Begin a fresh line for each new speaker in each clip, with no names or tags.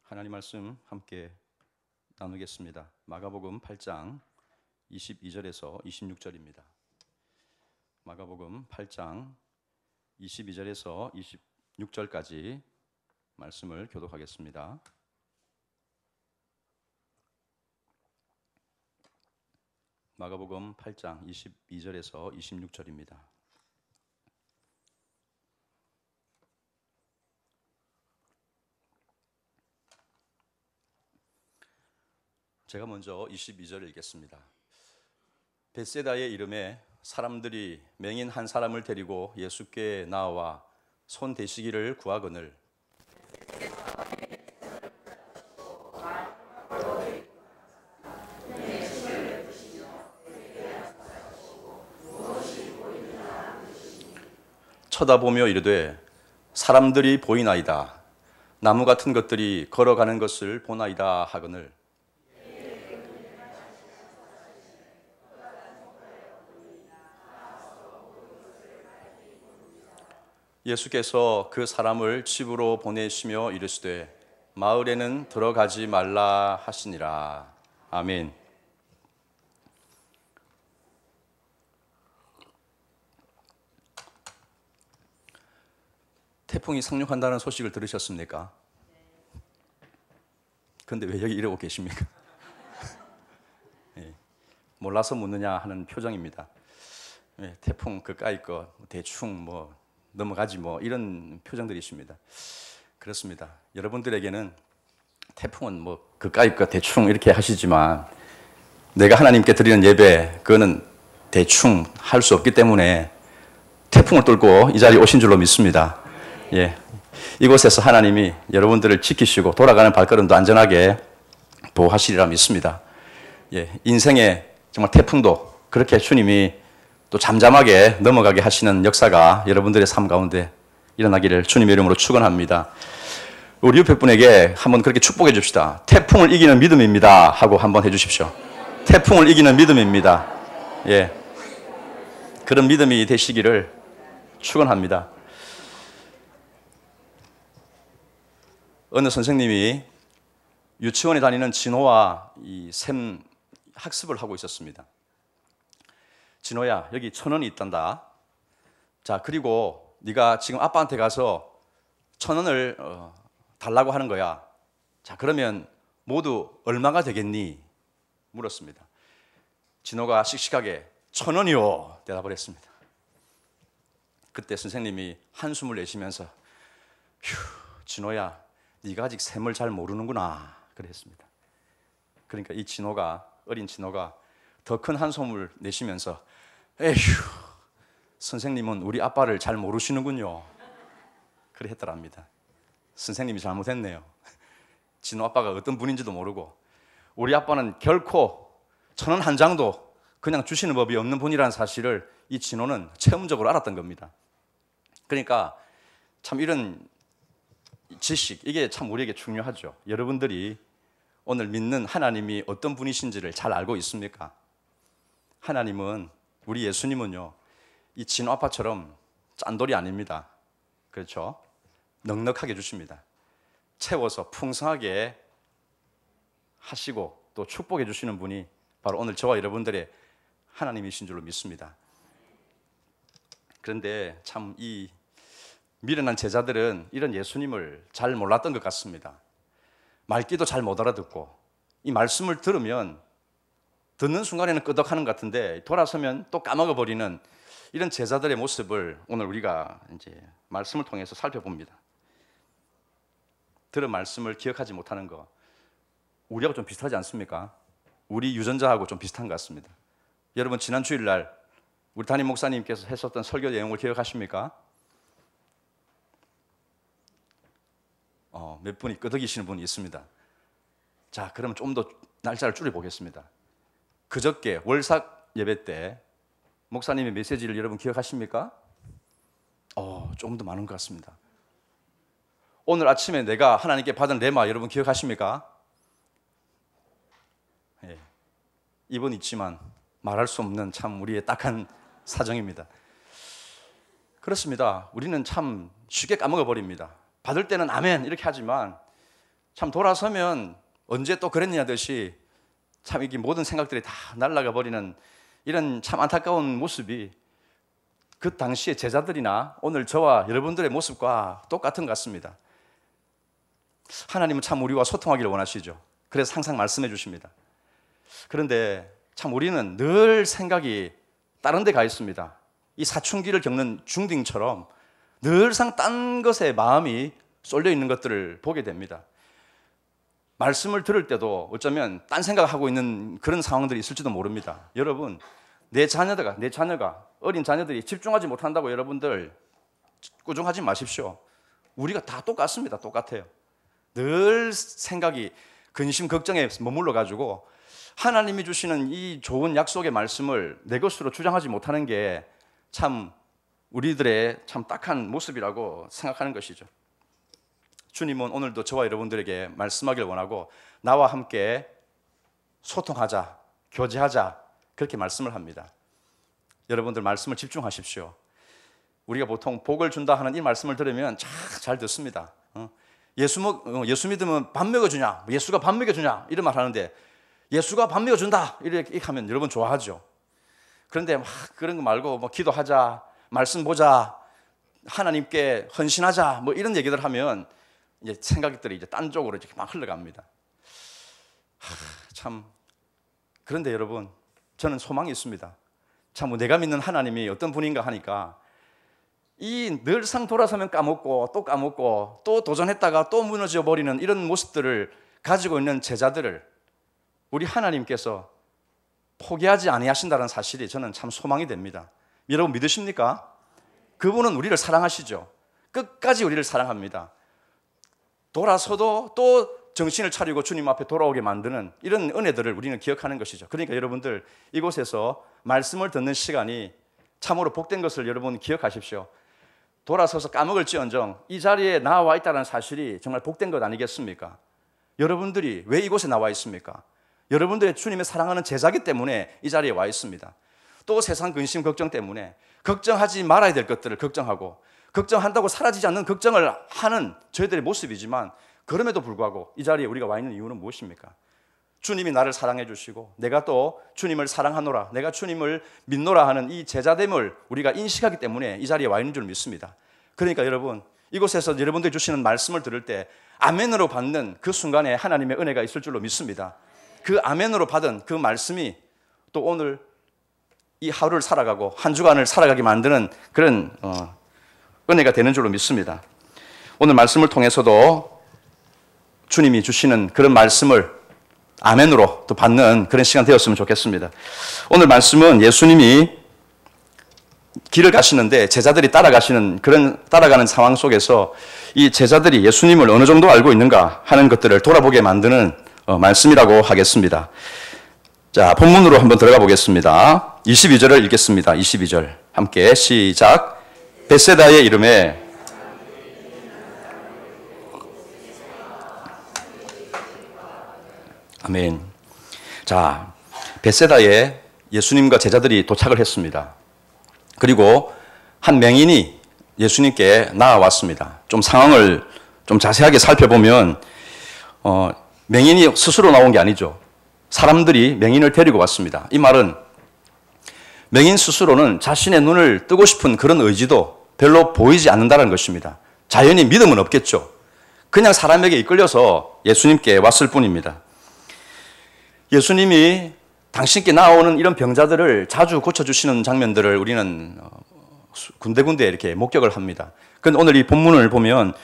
하나님 말씀 함께 나누겠습니다. 마가복음 8장 22절에서 26절입니다. 마가복음 8장 22절에서 26절까지 말씀을 교독하겠습니다. 마가복음 8장 22절에서 26절입니다. 제가 먼저 22절을 읽겠습니다. 벳세다의 이름에 사람들이 맹인 한 사람을 데리고 예수께 나와 손 대시기를 구하거늘 쳐다보며 이르되 사람들이 보이나이다. 나무 같은 것들이 걸어가는 것을 보나이다 하거늘 예수께서 그 사람을 집으로 보내시며 이르시되 마을에는 들어가지 말라 하시니라. 아멘. 태풍이 상륙한다는 소식을 들으셨습니까? 근데 왜 여기 이러고 계십니까? 몰라서 묻느냐 하는 표정입니다. 태풍 그까이 거 대충 넘어가지 이런 표정들이십니다. 그렇습니다. 여러분들에게는 태풍은 그까이 거 대충 이렇게 하시지만 내가 하나님께 드리는 예배 그거는 대충 할 수 없기 때문에 태풍을 뚫고 이 자리에 오신 줄로 믿습니다. 이곳에서 하나님이 여러분들을 지키시고 돌아가는 발걸음도 안전하게 보호하시리라 믿습니다. 인생의 정말 태풍도 그렇게 주님이 또 잠잠하게 넘어가게 하시는 역사가 여러분들의 삶 가운데 일어나기를 주님의 이름으로 축원합니다. 우리 옆에 분에게 한번 그렇게 축복해 줍시다. 태풍을 이기는 믿음입니다 하고 한번 해주십시오. 태풍을 이기는 믿음입니다. 그런 믿음이 되시기를 축원합니다. 어느 선생님이 유치원에 다니는 진호와 이 샘 학습을 하고 있었습니다. 진호야, 여기 1,000원이 있단다. 자, 그리고 네가 지금 아빠한테 가서 1,000원을 달라고 하는 거야. 자, 그러면 모두 얼마가 되겠니? 물었습니다. 진호가 씩씩하게 1,000원이요 대답을 했습니다. 그때 선생님이 한숨을 내쉬면서 휴, 진호야, 네가 아직 셈을 잘 모르는구나 그랬습니다. 그러니까 이 진호가, 어린 진호가 더 큰 한숨을 내쉬면서 에휴, 선생님은 우리 아빠를 잘 모르시는군요 그래 했더랍니다. 선생님이 잘못했네요. 진호 아빠가 어떤 분인지도 모르고 우리 아빠는 결코 1,000원 한 장도 그냥 주시는 법이 없는 분이라는 사실을 이 진호는 체험적으로 알았던 겁니다. 그러니까 참 이런 지식, 이게 참 우리에게 중요하죠. 여러분들이 오늘 믿는 하나님이 어떤 분이신지를 잘 알고 있습니까? 하나님은, 우리 예수님은요, 이 진호 아빠처럼 짠돌이 아닙니다. 그렇죠? 넉넉하게 주십니다. 채워서 풍성하게 하시고 또 축복해 주시는 분이 바로 오늘 저와 여러분들의 하나님이신 줄로 믿습니다. 그런데 참 이 미련한 제자들은 이런 예수님을 잘 몰랐던 것 같습니다. 말귀도 잘 못 알아듣고 이 말씀을 들으면 듣는 순간에는 끄덕하는 것 같은데 돌아서면 또 까먹어버리는 이런 제자들의 모습을 오늘 우리가 이제 말씀을 통해서 살펴봅니다. 들은 말씀을 기억하지 못하는 거 우리하고 좀 비슷하지 않습니까? 우리 유전자하고 좀 비슷한 것 같습니다. 여러분 지난 주일날 우리 담임 목사님께서 했었던 설교 내용을 기억하십니까? 몇 분이 끄덕이시는 분이 있습니다. 자, 그러면 좀 더 날짜를 줄여보겠습니다. 그저께 월삭 예배 때 목사님의 메시지를 여러분 기억하십니까? 조금 더 많은 것 같습니다. 오늘 아침에 내가 하나님께 받은 레마 여러분 기억하십니까? 입은 있지만 말할 수 없는 참 우리의 딱한 사정입니다. 그렇습니다. 우리는 참 쉽게 까먹어 버립니다. 받을 때는 아멘 이렇게 하지만 참 돌아서면 언제 또 그랬냐 듯이 참 이게 모든 생각들이 다 날아가 버리는 이런 참 안타까운 모습이 그 당시의 제자들이나 오늘 저와 여러분들의 모습과 똑같은 것 같습니다. 하나님은 참 우리와 소통하기를 원하시죠. 그래서 항상 말씀해 주십니다. 그런데 참 우리는 늘 생각이 다른 데 가 있습니다. 이 사춘기를 겪는 중딩처럼 늘상 딴 것에 마음이 쏠려 있는 것들을 보게 됩니다. 말씀을 들을 때도 어쩌면 딴 생각하고 있는 그런 상황들이 있을지도 모릅니다. 여러분, 내 자녀가 어린 자녀들이 집중하지 못한다고 여러분들 꾸중하지 마십시오. 우리가 다 똑같습니다. 똑같아요. 늘 생각이 근심 걱정에 머물러 가지고 하나님이 주시는 이 좋은 약속의 말씀을 내 것으로 주장하지 못하는 게 참 우리들의 참 딱한 모습이라고 생각하는 것이죠. 주님은 오늘도 저와 여러분들에게 말씀하길 원하고 나와 함께 소통하자, 교제하자 그렇게 말씀을 합니다. 여러분들 말씀을 집중하십시오. 우리가 보통 복을 준다 하는 이 말씀을 들으면 잘 듣습니다. 예수 믿으면 밥 먹여주냐, 예수가 밥 먹여주냐 이런 말 하는데 예수가 밥 먹여준다 이렇게 하면 여러분 좋아하죠. 그런데 막 그런 거 말고 뭐 기도하자, 말씀 보자, 하나님께 헌신하자 뭐 이런 얘기들 하면 이제 생각들이 이제 딴 쪽으로 이렇게 막 흘러갑니다. 참 그런데 여러분 저는 소망이 있습니다. 참 내가 믿는 하나님이 어떤 분인가 하니까 이 늘상 돌아서면 까먹고 또 도전했다가 또 무너져 버리는 이런 모습들을 가지고 있는 제자들을 우리 하나님께서 포기하지 아니하신다는 사실이 저는 참 소망이 됩니다. 여러분 믿으십니까? 그분은 우리를 사랑하시죠. 끝까지 우리를 사랑합니다. 돌아서도 또 정신을 차리고 주님 앞에 돌아오게 만드는 이런 은혜들을 우리는 기억하는 것이죠. 그러니까 여러분들 이곳에서 말씀을 듣는 시간이 참으로 복된 것을 여러분 기억하십시오. 돌아서서 까먹을지언정 이 자리에 나와 있다는 사실이 정말 복된 것 아니겠습니까? 여러분들이 왜 이곳에 나와 있습니까? 여러분들의 주님의 사랑하는 제자기 때문에 이 자리에 와 있습니다. 또 세상 근심 걱정 때문에 걱정하지 말아야 될 것들을 걱정하고 걱정한다고 사라지지 않는 걱정을 하는 저희들의 모습이지만 그럼에도 불구하고 이 자리에 우리가 와 있는 이유는 무엇입니까? 주님이 나를 사랑해 주시고 내가 또 주님을 사랑하노라, 내가 주님을 믿노라 하는 이 제자됨을 우리가 인식하기 때문에 이 자리에 와 있는 줄 믿습니다. 그러니까 여러분 이곳에서 여러분들이 주시는 말씀을 들을 때 아멘으로 받는 그 순간에 하나님의 은혜가 있을 줄로 믿습니다. 그 아멘으로 받은 그 말씀이 또 오늘 이 하루를 살아가고 한 주간을 살아가게 만드는 그런 은혜가 되는 줄로 믿습니다. 오늘 말씀을 통해서도 주님이 주시는 그런 말씀을 아멘으로 또 받는 그런 시간 되었으면 좋겠습니다. 오늘 말씀은 예수님이 길을 가시는데 제자들이 따라가는 상황 속에서 이 제자들이 예수님을 어느 정도 알고 있는가 하는 것들을 돌아보게 만드는 말씀이라고 하겠습니다. 자, 본문으로 한번 들어가 보겠습니다. 22절을 읽겠습니다. 22절 함께 시작. 벳세다의 이름에 아멘. 자, 벳세다에 예수님과 제자들이 도착을 했습니다. 그리고 한 맹인이 예수님께 나아왔습니다. 좀 상황을 좀 자세하게 살펴보면 맹인이 스스로 나온 게 아니죠. 사람들이 맹인을 데리고 왔습니다. 이 말은 맹인 스스로는 자신의 눈을 뜨고 싶은 그런 의지도 별로 보이지 않는다는 것입니다. 자연히 믿음은 없겠죠. 그냥 사람에게 이끌려서 예수님께 왔을 뿐입니다. 예수님이 당신께 나오는 이런 병자들을 자주 고쳐주시는 장면들을 우리는 군데군데 이렇게 목격을 합니다. 그런데 오늘 이 본문을 보면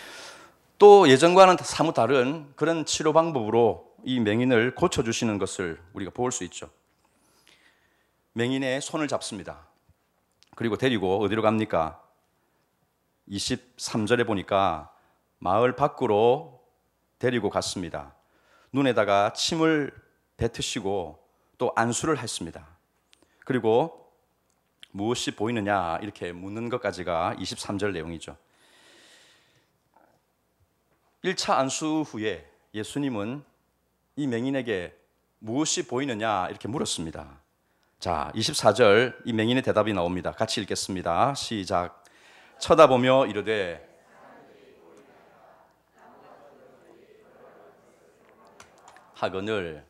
또 예전과는 사뭇 다른 그런 치료 방법으로 이 맹인을 고쳐주시는 것을 우리가 볼 수 있죠. 맹인의 손을 잡습니다. 그리고 데리고 어디로 갑니까? 23절에 보니까 마을 밖으로 데리고 갔습니다. 눈에다가 침을 뱉으시고 또 안수를 했습니다. 그리고 무엇이 보이느냐 이렇게 묻는 것까지가 23절 내용이죠. 1차 안수 후에 예수님은 이 맹인에게 무엇이 보이느냐 이렇게 물었습니다. 자, 24절 이 맹인의 대답이 나옵니다. 같이 읽겠습니다. 시작. 쳐다보며 이르되 하거늘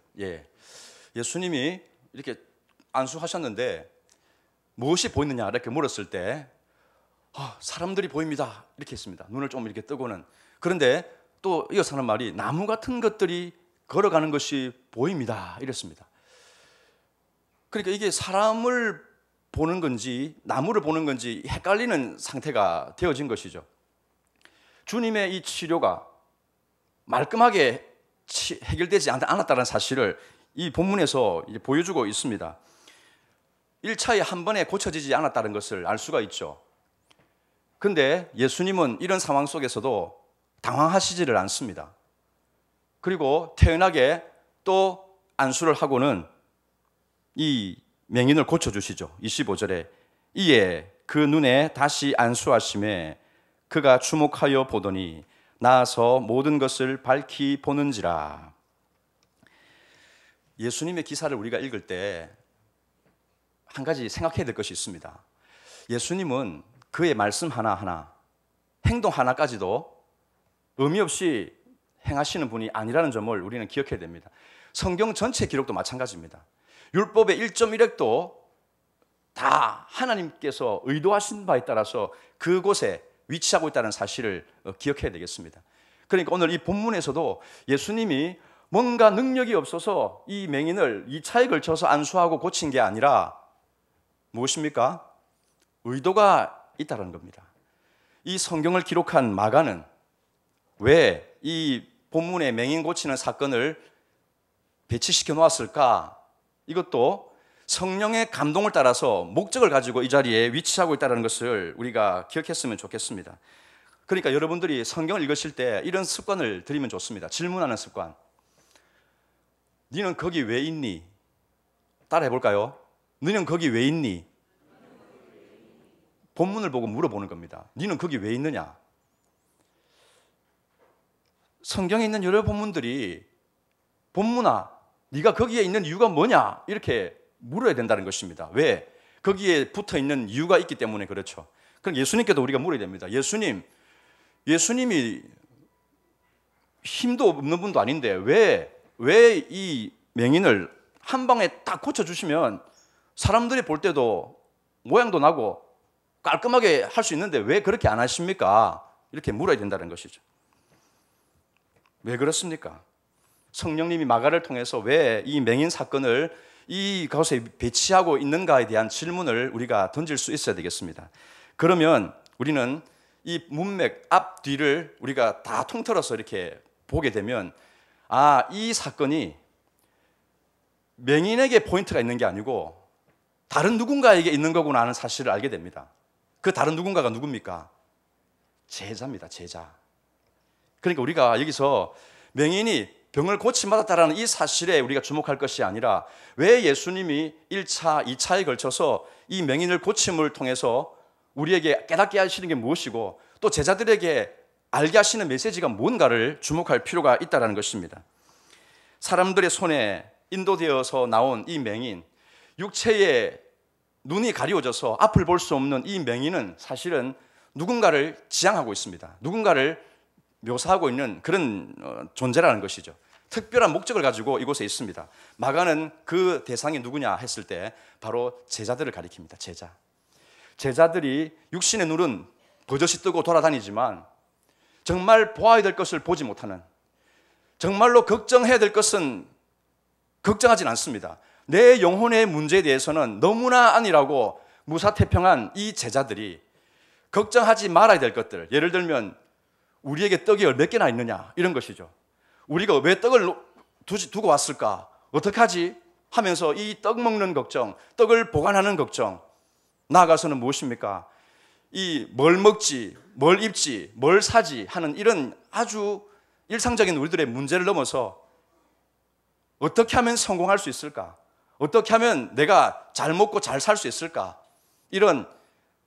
예수님이 이렇게 안수하셨는데 무엇이 보이느냐 이렇게 물었을 때 사람들이 보입니다 이렇게 했습니다. 눈을 좀 이렇게 뜨고는. 그런데 또 이어서 하는 말이 나무 같은 것들이 걸어가는 것이 보입니다 이랬습니다. 그러니까 이게 사람을 보는 건지 나무를 보는 건지 헷갈리는 상태가 되어진 것이죠. 주님의 이 치료가 말끔하게 해결되지 않았다는 사실을 이 본문에서 이제 보여주고 있습니다. 1차에 한 번에 고쳐지지 않았다는 것을 알 수가 있죠. 그런데 예수님은 이런 상황 속에서도 당황하시지를 않습니다. 그리고 태연하게 또 안수를 하고는 이 맹인을 고쳐주시죠. 25절에 이에 그 눈에 다시 안수하심에 그가 주목하여 보더니 나아서 모든 것을 밝히 보는지라. 예수님의 기사를 우리가 읽을 때 한 가지 생각해야 될 것이 있습니다. 예수님은 그의 말씀 하나하나, 행동 하나까지도 의미 없이 행하시는 분이 아니라는 점을 우리는 기억해야 됩니다. 성경 전체 기록도 마찬가지입니다. 율법의 1.1획도 다 하나님께서 의도하신 바에 따라서 그곳에 위치하고 있다는 사실을 기억해야 되겠습니다. 그러니까 오늘 이 본문에서도 예수님이 뭔가 능력이 없어서 이 맹인을 2차에 걸쳐서 안수하고 고친 게 아니라 무엇입니까? 의도가 있다는 겁니다. 이 성경을 기록한 마가는 왜 이 본문의 맹인 고치는 사건을 배치시켜 놓았을까? 이것도 성령의 감동을 따라서 목적을 가지고 이 자리에 위치하고 있다는 것을 우리가 기억했으면 좋겠습니다. 그러니까 여러분들이 성경을 읽으실 때 이런 습관을 들이면 좋습니다. 질문하는 습관. 너는 거기 왜 있니? 따라해 볼까요? 너는 거기 왜 있니? 본문을 보고 물어보는 겁니다. 너는 거기 왜 있느냐? 성경에 있는 여러 본문들이 본문아, 네가 거기에 있는 이유가 뭐냐? 이렇게 물어야 된다는 것입니다. 왜? 거기에 붙어 있는 이유가 있기 때문에 그렇죠. 그럼 예수님께도 우리가 물어야 됩니다. 예수님이 힘도 없는 분도 아닌데 왜 이 맹인을 한 방에 딱 고쳐주시면 사람들이 볼 때도 모양도 나고 깔끔하게 할 수 있는데 왜 그렇게 안 하십니까? 이렇게 물어야 된다는 것이죠. 왜 그렇습니까? 성령님이 마가를 통해서 왜 이 맹인 사건을 이곳에 배치하고 있는가에 대한 질문을 우리가 던질 수 있어야 되겠습니다. 그러면 우리는 이 문맥 앞 뒤를 우리가 다 통틀어서 이렇게 보게 되면 이 사건이 맹인에게 포인트가 있는 게 아니고 다른 누군가에게 있는 거구나 하는 사실을 알게 됩니다. 그 다른 누군가가 누굽니까? 제자입니다. 제자. 그러니까 우리가 여기서 맹인이 병을 고침받았다라는 이 사실에 우리가 주목할 것이 아니라 왜 예수님이 1차, 2차에 걸쳐서 이 맹인을 고침을 통해서 우리에게 깨닫게 하시는 게 무엇이고 또 제자들에게 알게 하시는 메시지가 뭔가를 주목할 필요가 있다는 것입니다. 사람들의 손에 인도되어서 나온 이 맹인, 육체에 눈이 가리워져서 앞을 볼 수 없는 이 맹인은 사실은 누군가를 지향하고 있습니다. 누군가를 묘사하고 있는 그런 존재라는 것이죠. 특별한 목적을 가지고 이곳에 있습니다. 마가는 그 대상이 누구냐 했을 때 바로 제자들을 가리킵니다. 제자들이 육신의 눈은 버젓이 뜨고 돌아다니지만 정말 보아야 될 것을 보지 못하는, 정말로 걱정해야 될 것은 걱정하진 않습니다. 내 영혼의 문제에 대해서는 너무나 안일하고 무사태평한 이 제자들이 걱정하지 말아야 될 것들, 예를 들면 우리에게 떡이 몇 개나 있느냐 이런 것이죠. 우리가 왜 떡을 두고 왔을까? 어떡하지? 하면서 이 떡 먹는 걱정, 떡을 보관하는 걱정, 나아가서는 무엇입니까? 이 뭘 먹지, 뭘 입지, 뭘 사지 하는 이런 아주 일상적인 우리들의 문제를 넘어서 어떻게 하면 성공할 수 있을까? 어떻게 하면 내가 잘 먹고 잘 살 수 있을까? 이런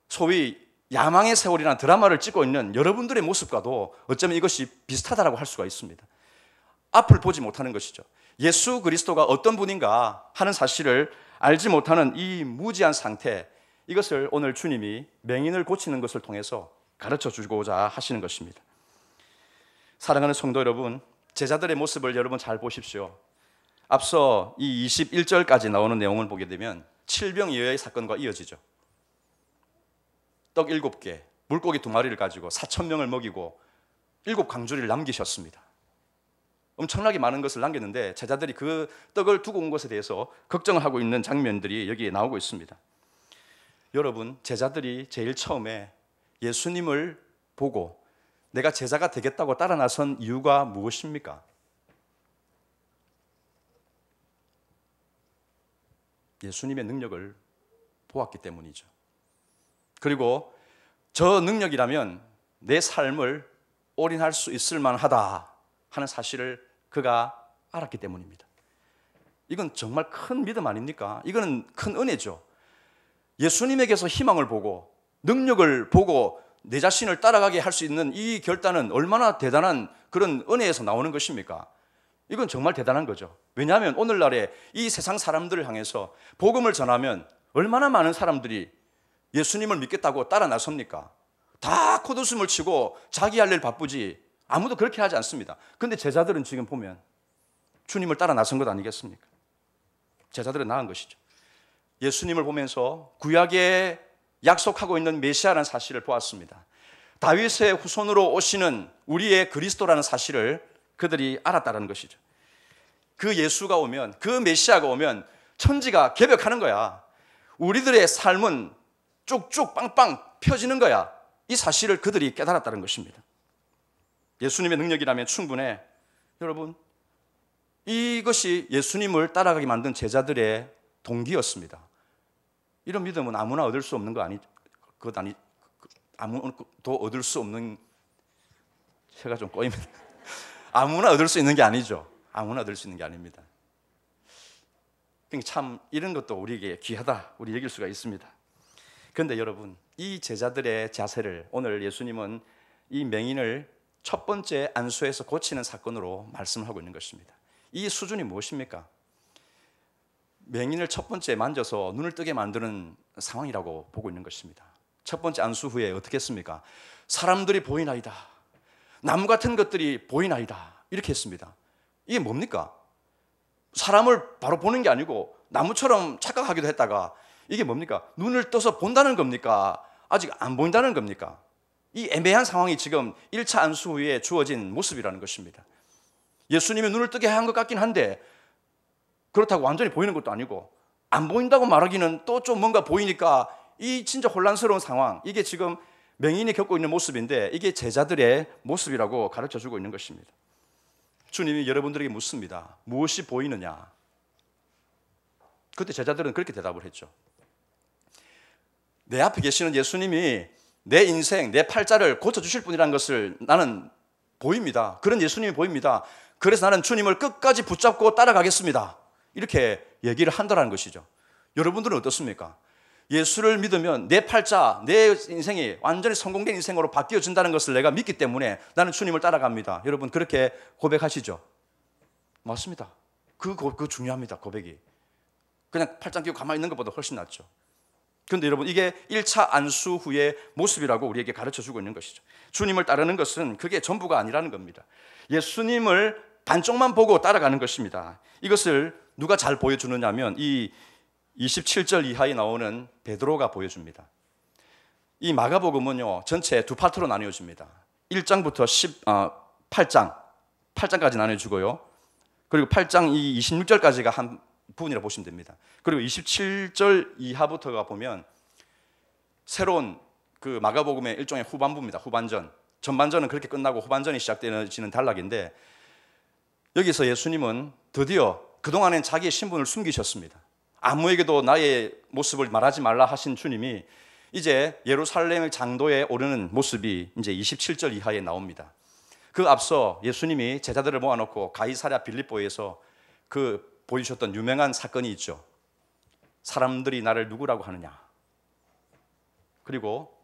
소위 야망의 세월이라는 드라마를 찍고 있는 여러분들의 모습과도 어쩌면 이것이 비슷하다고 할 수가 있습니다. 앞을 보지 못하는 것이죠. 예수 그리스도가 어떤 분인가 하는 사실을 알지 못하는 이 무지한 상태, 이것을 오늘 주님이 맹인을 고치는 것을 통해서 가르쳐 주고자 하시는 것입니다. 사랑하는 성도 여러분, 제자들의 모습을 여러분 잘 보십시오. 앞서 이 21절까지 나오는 내용을 보게 되면 칠병예외의 사건과 이어지죠. 떡 7개, 물고기 2마리를 가지고 4,000명을 먹이고 7강주리를 남기셨습니다. 엄청나게 많은 것을 남겼는데 제자들이 그 떡을 두고 온 것에 대해서 걱정을 하고 있는 장면들이 여기에 나오고 있습니다. 여러분, 제자들이 제일 처음에 예수님을 보고 내가 제자가 되겠다고 따라 나선 이유가 무엇입니까? 예수님의 능력을 보았기 때문이죠. 그리고 저 능력이라면 내 삶을 올인할 수 있을 만하다 하는 사실을 그가 알았기 때문입니다. 이건 정말 큰 믿음 아닙니까? 이거는 큰 은혜죠. 예수님에게서 희망을 보고 능력을 보고 내 자신을 따라가게 할 수 있는 이 결단은 얼마나 대단한 그런 은혜에서 나오는 것입니까? 이건 정말 대단한 거죠. 왜냐하면 오늘날에 이 세상 사람들을 향해서 복음을 전하면 얼마나 많은 사람들이 예수님을 믿겠다고 따라 나섭니까? 다 콧웃음을 치고 자기 할 일 바쁘지 아무도 그렇게 하지 않습니다. 그런데 제자들은 지금 보면 주님을 따라 나선 것 아니겠습니까? 제자들은 나은 것이죠. 예수님을 보면서 구약에 약속하고 있는 메시아라는 사실을 보았습니다. 다윗의 후손으로 오시는 우리의 그리스도라는 사실을 그들이 알았다는 것이죠. 그 예수가 오면, 그 메시아가 오면 천지가 개벽하는 거야. 우리들의 삶은 쭉쭉 빵빵 펴지는 거야. 이 사실을 그들이 깨달았다는 것입니다. 예수님의 능력이라면 충분해. 여러분, 이것이 예수님을 따라가게 만든 제자들의 동기였습니다. 이런 믿음은 아무나 얻을 수 없는 거 아무도 얻을 수 없는, 제가 좀 꼬입니다. 아무나 얻을 수 있는 게 아니죠. 아무나 얻을 수 있는 게 아닙니다. 그러니까 참 이런 것도 우리에게 귀하다, 우리 여길 수가 있습니다. 그런데 여러분, 이 제자들의 자세를 오늘 예수님은 이 맹인을 첫 번째 안수에서 고치는 사건으로 말씀을 하고 있는 것입니다. 이 수준이 무엇입니까? 맹인을 첫 번째 만져서 눈을 뜨게 만드는 상황이라고 보고 있는 것입니다. 첫 번째 안수 후에 어떻게 했습니까? 사람들이 보이나이다, 나무 같은 것들이 보이나이다, 이렇게 했습니다. 이게 뭡니까? 사람을 바로 보는 게 아니고 나무처럼 착각하기도 했다가 이게 뭡니까? 눈을 떠서 본다는 겁니까? 아직 안 보인다는 겁니까? 이 애매한 상황이 지금 1차 안수 후에 주어진 모습이라는 것입니다. 예수님이 눈을 뜨게 한 것 같긴 한데 그렇다고 완전히 보이는 것도 아니고 안 보인다고 말하기는 또 좀 뭔가 보이니까 이 진짜 혼란스러운 상황, 이게 지금 맹인이 겪고 있는 모습인데 이게 제자들의 모습이라고 가르쳐주고 있는 것입니다. 주님이 여러분들에게 묻습니다. 무엇이 보이느냐? 그때 제자들은 그렇게 대답을 했죠. 내 앞에 계시는 예수님이 내 인생, 내 팔자를 고쳐주실 분이라는 것을 나는 보입니다. 그런 예수님이 보입니다. 그래서 나는 주님을 끝까지 붙잡고 따라가겠습니다. 이렇게 얘기를 한다는 것이죠. 여러분들은 어떻습니까? 예수를 믿으면 내 팔자, 내 인생이 완전히 성공된 인생으로 바뀌어진다는 것을 내가 믿기 때문에 나는 주님을 따라갑니다. 여러분 그렇게 고백하시죠? 맞습니다. 그거 중요합니다. 고백이. 그냥 팔짱 끼고 가만히 있는 것보다 훨씬 낫죠. 그런데 여러분 이게 1차 안수 후의 모습이라고 우리에게 가르쳐주고 있는 것이죠. 주님을 따르는 것은 그게 전부가 아니라는 겁니다. 예수님을 반쪽만 보고 따라가는 것입니다. 이것을 누가 잘 보여주느냐 하면 이 27절 이하에 나오는 베드로가 보여줍니다. 이 마가복음은요 전체 두 파트로 나뉘어집니다. 1장부터 8장까지 나눠주고요. 그리고 8장 이 26절까지가 한 부분이라고 보시면 됩니다. 그리고 27절 이하부터가 보면 새로운 그 마가복음의 일종의 후반부입니다. 후반전. 전반전은 그렇게 끝나고 후반전이 시작되는 단락인데 여기서 예수님은 드디어 그동안엔 자기의 신분을 숨기셨습니다. 아무에게도 나의 모습을 말하지 말라 하신 주님이 이제 예루살렘 장도에 오르는 모습이 이제 27절 이하에 나옵니다. 그 앞서 예수님이 제자들을 모아놓고 가이사랴 빌립보에서 그 보여주셨던 유명한 사건이 있죠. 사람들이 나를 누구라고 하느냐. 그리고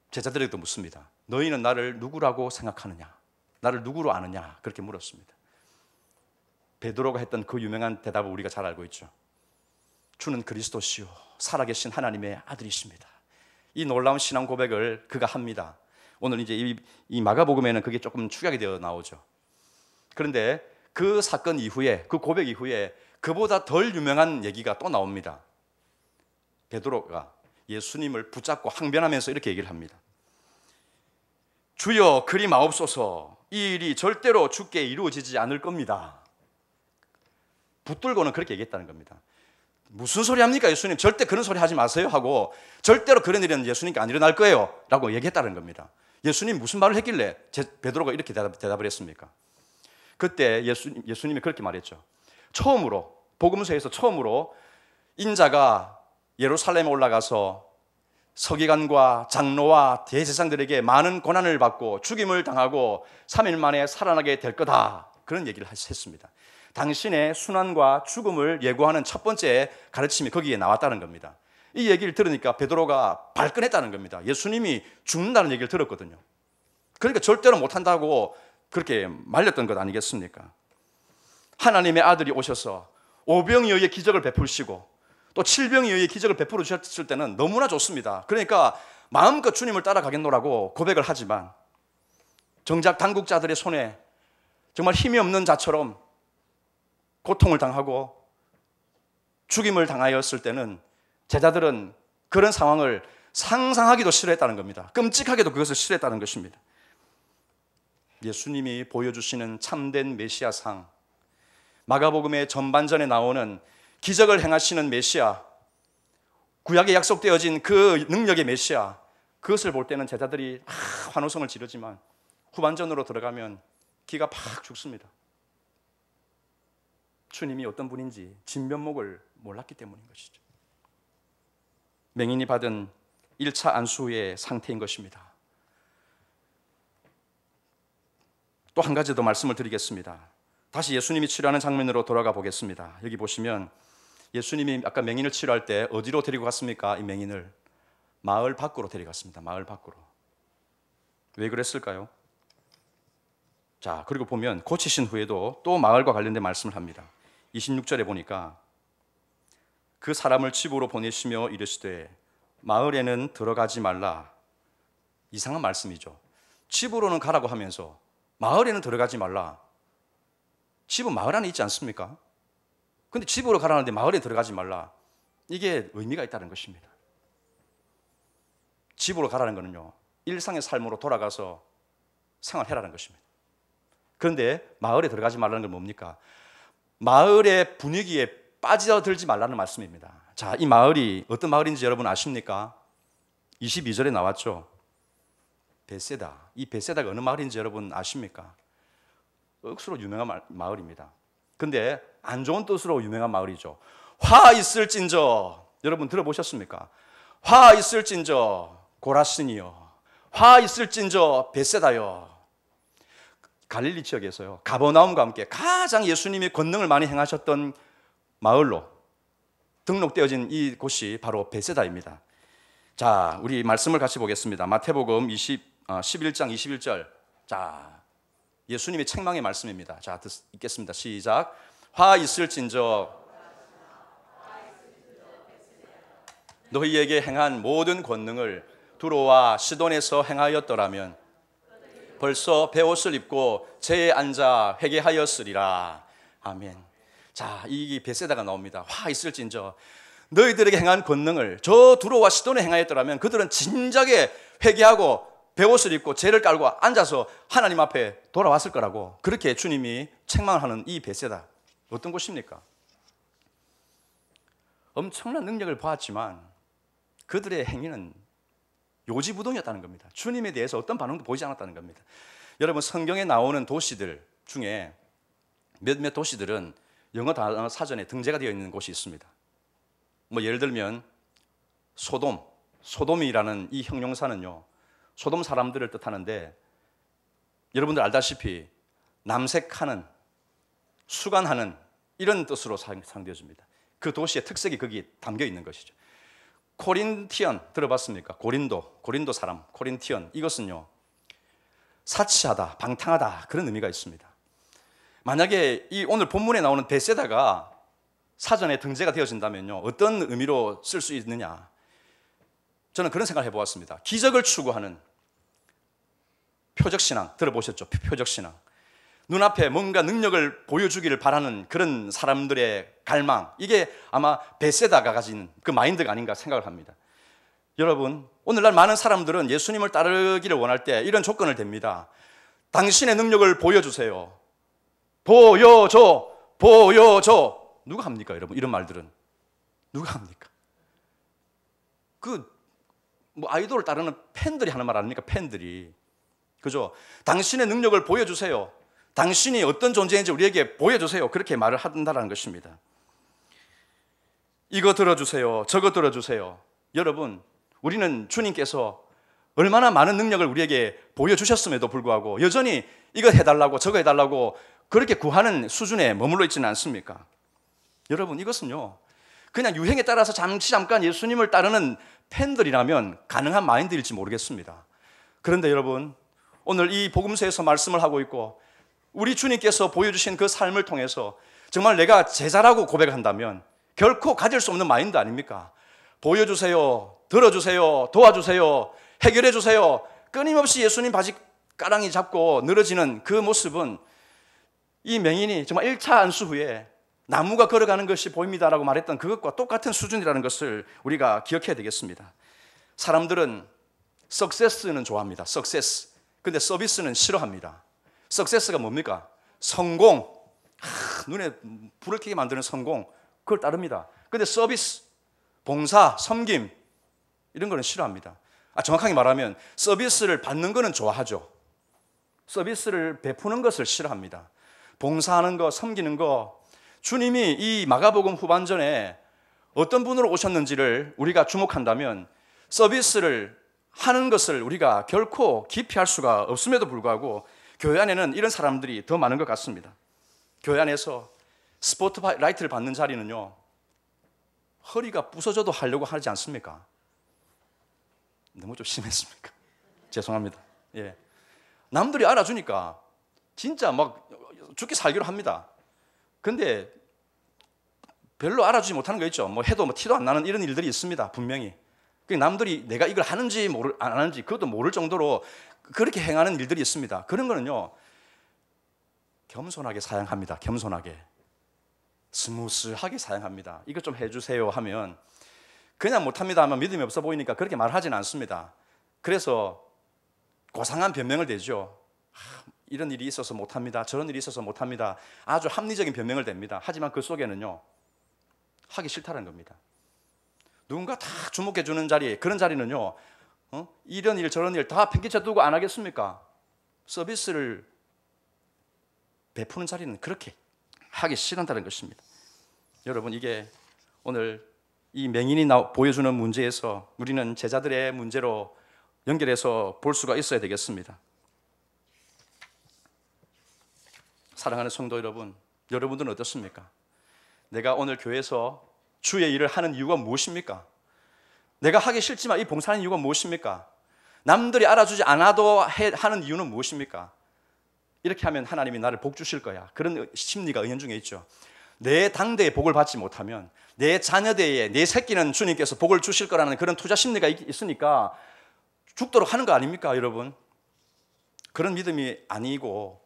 제자들에게도 묻습니다. 너희는 나를 누구라고 생각하느냐? 나를 누구로 아느냐? 그렇게 물었습니다. 베드로가 했던 그 유명한 대답을 우리가 잘 알고 있죠. 주는 그리스도시요 살아계신 하나님의 아들이십니다. 이 놀라운 신앙 고백을 그가 합니다. 오늘 이제 이 마가복음에는 그게 조금 축약이 되어 나오죠. 그런데 그 사건 이후에, 그 고백 이후에 그보다 덜 유명한 얘기가 또 나옵니다. 베드로가 예수님을 붙잡고 항변하면서 이렇게 얘기를 합니다. 주여 그리 마옵소서, 이 일이 절대로 주께 이루어지지 않을 겁니다. 붙들고는 그렇게 얘기했다는 겁니다. 무슨 소리 합니까 예수님, 절대 그런 소리 하지 마세요 하고, 절대로 그런 일은 예수님께 안 일어날 거예요 라고 얘기했다는 겁니다. 예수님 무슨 말을 했길래 베드로가 이렇게 대답을 했습니까? 그때 예수님이 그렇게 말했죠. 처음으로, 복음서에서 처음으로 인자가 예루살렘에 올라가서 서기관과 장로와 대제사장들에게 많은 고난을 받고 죽임을 당하고 3일 만에 살아나게 될 거다, 그런 얘기를 했습니다. 당신의 순환과 죽음을 예고하는 첫 번째 가르침이 거기에 나왔다는 겁니다. 이 얘기를 들으니까 베드로가 발끈했다는 겁니다. 예수님이 죽는다는 얘기를 들었거든요. 그러니까 절대로 못한다고 그렇게 말렸던 것 아니겠습니까? 하나님의 아들이 오셔서 오병이어의 기적을 베푸시고 또 칠병이어의 기적을 베풀어 주셨을 때는 너무나 좋습니다. 그러니까 마음껏 주님을 따라가겠노라고 고백을 하지만, 정작 당국자들의 손에 정말 힘이 없는 자처럼 고통을 당하고 죽임을 당하였을 때는 제자들은 그런 상황을 상상하기도 싫어했다는 겁니다. 끔찍하게도 그것을 싫어했다는 것입니다. 예수님이 보여주시는 참된 메시아상, 마가복음의 전반전에 나오는 기적을 행하시는 메시아, 구약에 약속되어진 그 능력의 메시아, 그것을 볼 때는 제자들이 환호성을 지르지만 후반전으로 들어가면 기가 팍 죽습니다. 주님이 어떤 분인지 진면목을 몰랐기 때문인 것이죠. 맹인이 받은 1차 안수의 상태인 것입니다. 또 한 가지 더 말씀을 드리겠습니다. 다시 예수님이 치료하는 장면으로 돌아가 보겠습니다. 여기 보시면 예수님이 아까 맹인을 치료할 때 어디로 데리고 갔습니까? 이 맹인을 마을 밖으로 데려갔습니다. 마을 밖으로. 왜 그랬을까요? 자, 그리고 보면 고치신 후에도 또 마을과 관련된 말씀을 합니다. 26절에 보니까 그 사람을 집으로 보내시며 이르시되 마을에는 들어가지 말라. 이상한 말씀이죠. 집으로는 가라고 하면서 마을에는 들어가지 말라. 집은 마을 안에 있지 않습니까? 근데 집으로 가라는데 마을에 들어가지 말라. 이게 의미가 있다는 것입니다. 집으로 가라는 것은요, 일상의 삶으로 돌아가서 생활해라는 것입니다. 그런데 마을에 들어가지 말라는 건 뭡니까? 마을의 분위기에 빠져들지 말라는 말씀입니다. 자, 이 마을이 어떤 마을인지 여러분 아십니까? 22절에 나왔죠. 베세다. 이 베세다가 어느 마을인지 여러분 아십니까? 억수로 유명한 마을입니다. 근데 안 좋은 뜻으로 유명한 마을이죠. 화 있을진저, 여러분 들어보셨습니까? 화 있을진저 고라스니요, 화 있을진저 베세다요. 갈릴리 지역에서요, 가버나움과 함께 가장 예수님이 권능을 많이 행하셨던 마을로 등록되어진 이 곳이 바로 베세다입니다. 자, 우리 말씀을 같이 보겠습니다. 마태복음 11장 21절. 자, 예수님의 책망의 말씀입니다. 자, 읽겠습니다. 시작. 화 있을진저 너희에게 행한 모든 권능을 두로와 시돈에서 행하였더라면 벌써 베옷을 입고 제에 앉아 회개하였으리라. 아멘. 자, 이 베세다가 나옵니다. 화 있을진저 너희들에게 행한 권능을 저 두로와 시돈에 행하였더라면 그들은 진작에 회개하고 베옷을 입고 제를 깔고 앉아서 하나님 앞에 돌아왔을 거라고, 그렇게 주님이 책망하는 이 베세다, 어떤 곳입니까? 엄청난 능력을 보았지만 그들의 행위는 요지부동이었다는 겁니다. 주님에 대해서 어떤 반응도 보이지 않았다는 겁니다. 여러분, 성경에 나오는 도시들 중에 몇몇 도시들은 영어 단어 사전에 등재가 되어 있는 곳이 있습니다. 뭐 예를 들면 소돔이라는 이 형용사는요, 소돔 사람들을 뜻하는데, 여러분들 알다시피 남색하는, 수간하는 이런 뜻으로 사용되어집니다. 그 도시의 특색이 거기에 담겨 있는 것이죠. 코린티언 들어봤습니까? 고린도 사람, 코린티언, 이것은요 사치하다, 방탕하다, 그런 의미가 있습니다. 만약에 이 오늘 본문에 나오는 베세다가 사전에 등재가 되어진다면요, 어떤 의미로 쓸 수 있느냐, 저는 그런 생각을 해보았습니다. 기적을 추구하는 표적신앙 들어보셨죠? 표적신앙. 눈앞에 뭔가 능력을 보여주기를 바라는 그런 사람들의 갈망, 이게 아마 베세다가 가진 그 마인드가 아닌가 생각을 합니다. 여러분, 오늘날 많은 사람들은 예수님을 따르기를 원할 때 이런 조건을 댑니다. 당신의 능력을 보여주세요. 보여줘, 보여줘. 누가 합니까, 여러분? 이런 말들은 누가 합니까? 뭐 아이돌을 따르는 팬들이 하는 말 아닙니까? 팬들이. 그죠? 당신의 능력을 보여주세요. 당신이 어떤 존재인지 우리에게 보여주세요. 그렇게 말을 한다는 것입니다. 이거 들어주세요. 저거 들어주세요. 여러분, 우리는 주님께서 얼마나 많은 능력을 우리에게 보여주셨음에도 불구하고 여전히 이거 해달라고 저거 해달라고 그렇게 구하는 수준에 머물러 있지는 않습니까? 여러분, 이것은요, 그냥 유행에 따라서 잠깐 예수님을 따르는 팬들이라면 가능한 마인드일지 모르겠습니다. 그런데 여러분, 오늘 이 복음서에서 말씀을 하고 있고 우리 주님께서 보여주신 그 삶을 통해서 정말 내가 제자라고 고백한다면 결코 가질 수 없는 마인드 아닙니까? 보여주세요, 들어주세요, 도와주세요, 해결해주세요. 끊임없이 예수님 바지가랑이 잡고 늘어지는 그 모습은 이 맹인이 정말 1차 안수 후에 나무가 걸어가는 것이 보입니다라고 말했던 그것과 똑같은 수준이라는 것을 우리가 기억해야 되겠습니다. 사람들은 석세스는 좋아합니다. 석세스. 근데 서비스는 싫어합니다. 석세스가 뭡니까? 성공. 눈에 불을 켜게 만드는 성공. 그걸 따릅니다. 근데 서비스, 봉사, 섬김 이런 거는 싫어합니다. 정확하게 말하면 서비스를 받는 거는 좋아하죠. 서비스를 베푸는 것을 싫어합니다. 봉사하는 거, 섬기는 거, 주님이 이 마가복음 후반전에 어떤 분으로 오셨는지를 우리가 주목한다면 서비스를 하는 것을 우리가 결코 기피할 수가 없음에도 불구하고 교회 안에는 이런 사람들이 더 많은 것 같습니다. 교회 안에서 스포트라이트를 받는 자리는요, 허리가 부서져도 하려고 하지 않습니까? 너무 좀 심했습니까? 죄송합니다. 예. 남들이 알아주니까 진짜 막 죽기 살기로 합니다. 근데 별로 알아주지 못하는 거 있죠. 뭐 해도 뭐 티도 안 나는 이런 일들이 있습니다. 분명히. 남들이 내가 이걸 하는지 안 하는지 그것도 모를 정도로 그렇게 행하는 일들이 있습니다. 그런 거는요, 겸손하게 사양합니다. 겸손하게. 스무스하게 사양합니다. 이것 좀 해주세요 하면 그냥 못합니다 하면 믿음이 없어 보이니까 그렇게 말하지는 않습니다. 그래서 고상한 변명을 대죠. 이런 일이 있어서 못합니다. 저런 일이 있어서 못합니다. 아주 합리적인 변명을 댑니다. 하지만 그 속에는요, 하기 싫다는 겁니다. 누군가 다 주목해 주는 자리, 그런 자리는요, 이런 일 저런 일 다 팽개쳐 두고 안 하겠습니까? 서비스를 베푸는 자리는 그렇게 하기 싫다는 것입니다. 여러분, 이게 오늘 이 맹인이 보여주는 문제에서 우리는 제자들의 문제로 연결해서 볼 수가 있어야 되겠습니다. 사랑하는 성도 여러분, 여러분들은 어떻습니까? 내가 오늘 교회에서 주의 일을 하는 이유가 무엇입니까? 내가 하기 싫지만 이 봉사하는 이유가 무엇입니까? 남들이 알아주지 않아도 하는 이유는 무엇입니까? 이렇게 하면 하나님이 나를 복 주실 거야. 그런 심리가 은연중에 있죠. 내 당대에 복을 받지 못하면 내 자녀대에 내 새끼는 주님께서 복을 주실 거라는 그런 투자 심리가 있으니까 죽도록 하는 거 아닙니까, 여러분? 그런 믿음이 아니고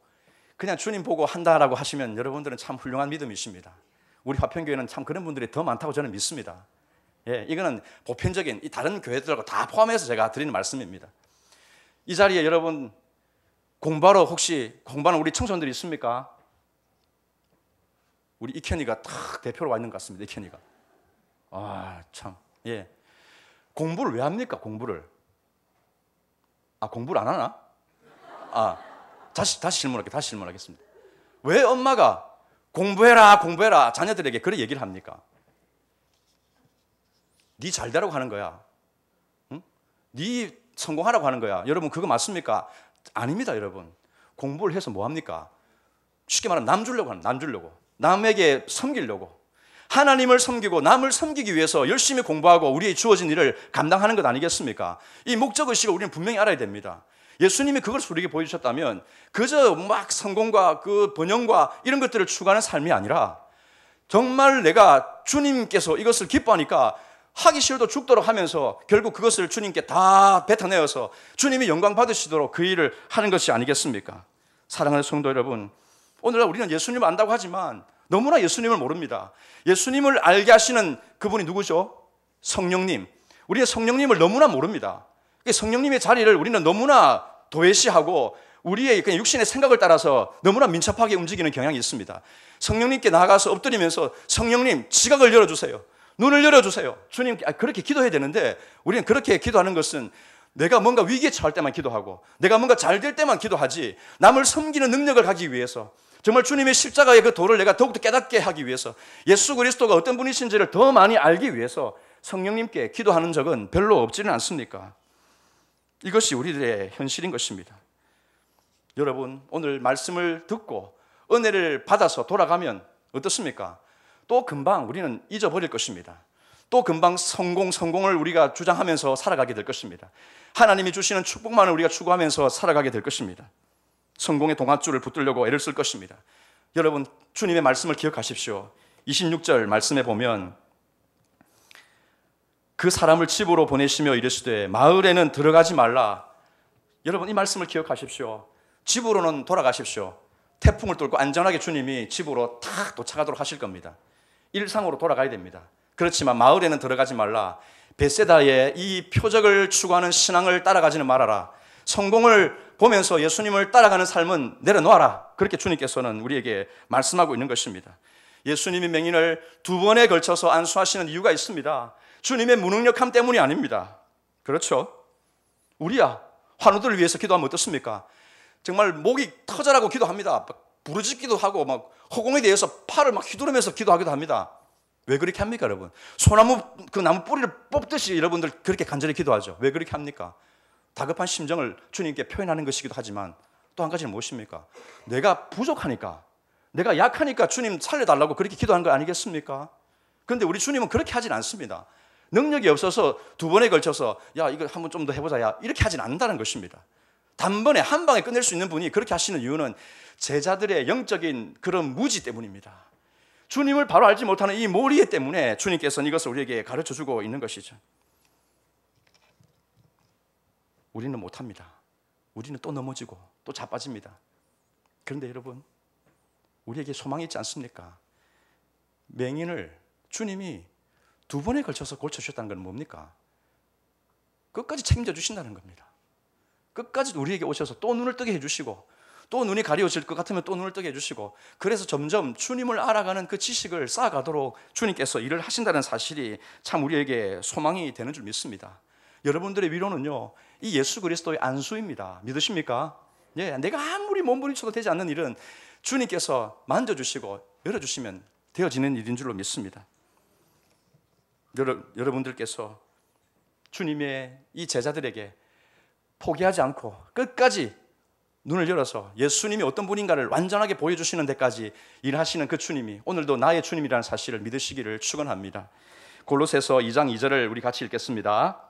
그냥 주님 보고 한다라고 하시면 여러분들은 참 훌륭한 믿음이십니다. 우리 화평교회는 참 그런 분들이 더 많다고 저는 믿습니다. 예, 이거는 보편적인 이 다른 교회들하고 다 포함해서 제가 드리는 말씀입니다. 이 자리에 여러분 공부하러 혹시 공부하는 우리 청소년들이 있습니까? 우리 이현이가 딱 대표로 와 있는 것 같습니다. 이현이가. 참. 예. 공부를 왜 합니까? 공부를. 공부를 안 하나? 다시 질문하겠습니다. 왜 엄마가 공부해라 자녀들에게 그런 얘기를 합니까? 네 잘되라고 하는 거야. 응? 네 성공하라고 하는 거야. 여러분, 그거 맞습니까? 아닙니다, 여러분. 공부를 해서 뭐 합니까? 쉽게 말하면 남 주려고. 남에게 섬기려고. 하나님을 섬기고 남을 섬기기 위해서 열심히 공부하고 우리의 주어진 일을 감당하는 것 아니겠습니까? 이 목적의식을 우리는 분명히 알아야 됩니다. 예수님이 그걸 우리에게 보여주셨다면 그저 막 성공과 그 번영과 이런 것들을 추구하는 삶이 아니라 정말 내가 주님께서 이것을 기뻐하니까 하기 싫어도 죽도록 하면서 결국 그것을 주님께 다 뱉어내어서 주님이 영광 받으시도록 그 일을 하는 것이 아니겠습니까? 사랑하는 성도 여러분, 오늘날 우리는 예수님을 안다고 하지만 너무나 예수님을 모릅니다. 예수님을 알게 하시는 그분이 누구죠? 성령님. 우리는 성령님을 너무나 모릅니다. 성령님의 자리를 우리는 너무나 도외시하고 우리의 그냥 육신의 생각을 따라서 너무나 민첩하게 움직이는 경향이 있습니다. 성령님께 나아가서 엎드리면서 성령님 지각을 열어주세요. 눈을 열어주세요. 주님 그렇게 기도해야 되는데 우리는 그렇게 기도하는 것은 내가 뭔가 위기에 처할 때만 기도하고 내가 뭔가 잘 될 때만 기도하지 남을 섬기는 능력을 가기 위해서 정말 주님의 십자가의 그 도를 내가 더욱더 깨닫게 하기 위해서 예수 그리스도가 어떤 분이신지를 더 많이 알기 위해서 성령님께 기도하는 적은 별로 없지는 않습니까? 이것이 우리들의 현실인 것입니다. 여러분 오늘 말씀을 듣고 은혜를 받아서 돌아가면 어떻습니까? 또 금방 우리는 잊어버릴 것입니다. 또 금방 성공을 우리가 주장하면서 살아가게 될 것입니다. 하나님이 주시는 축복만을 우리가 추구하면서 살아가게 될 것입니다. 성공의 동아줄을 붙들려고 애를 쓸 것입니다. 여러분 주님의 말씀을 기억하십시오. 26절 말씀에 보면 그 사람을 집으로 보내시며 이르시되 마을에는 들어가지 말라. 여러분 이 말씀을 기억하십시오. 집으로는 돌아가십시오. 태풍을 뚫고 안전하게 주님이 집으로 탁 도착하도록 하실 겁니다. 일상으로 돌아가야 됩니다. 그렇지만 마을에는 들어가지 말라. 베세다의 이 표적을 추구하는 신앙을 따라가지는 말아라. 성공을 보면서 예수님을 따라가는 삶은 내려놓아라. 그렇게 주님께서는 우리에게 말씀하고 있는 것입니다. 예수님이 맹인을 2번에 걸쳐서 안수하시는 이유가 있습니다. 주님의 무능력함 때문이 아닙니다. 그렇죠? 우리야 환우들을 위해서 기도하면 어떻습니까? 정말 목이 터져라고 기도합니다. 부르짖기도 하고 막 허공에 대해서 팔을 막 휘두르면서 기도하기도 합니다. 왜 그렇게 합니까, 여러분? 소나무 그 나무 뿌리를 뽑듯이 여러분들 그렇게 간절히 기도하죠. 왜 그렇게 합니까? 다급한 심정을 주님께 표현하는 것이기도 하지만 또 한 가지는 무엇입니까? 내가 부족하니까, 내가 약하니까 주님 살려달라고 그렇게 기도하는 거 아니겠습니까? 그런데 우리 주님은 그렇게 하진 않습니다. 능력이 없어서 2번에 걸쳐서 야 이거 한번 좀 더 해보자 야 이렇게 하진 않는다는 것입니다. 단번에 한 방에 끝낼 수 있는 분이 그렇게 하시는 이유는 제자들의 영적인 그런 무지 때문입니다. 주님을 바로 알지 못하는 이 모리에 때문에 주님께서는 이것을 우리에게 가르쳐주고 있는 것이죠. 우리는 못합니다. 우리는 또 넘어지고 또 자빠집니다. 그런데 여러분 우리에게 소망이 있지 않습니까? 맹인을 주님이 2번에 걸쳐서 고쳐주셨다는 건 뭡니까? 끝까지 책임져 주신다는 겁니다. 끝까지 우리에게 오셔서 또 눈을 뜨게 해주시고 또 눈이 가려워질 것 같으면 또 눈을 뜨게 해주시고 그래서 점점 주님을 알아가는 그 지식을 쌓아가도록 주님께서 일을 하신다는 사실이 참 우리에게 소망이 되는 줄 믿습니다. 여러분들의 위로는요 이 예수 그리스도의 안수입니다. 믿으십니까? 예, 내가 아무리 몸부림쳐도 되지 않는 일은 주님께서 만져주시고 열어주시면 되어지는 일인 줄로 믿습니다. 여러분들께서 주님의 이 제자들에게 포기하지 않고 끝까지 눈을 열어서 예수님이 어떤 분인가를 완전하게 보여주시는 데까지 일하시는 그 주님이 오늘도 나의 주님이라는 사실을 믿으시기를 축원합니다. 골로새서 2장 2절을 우리 같이 읽겠습니다.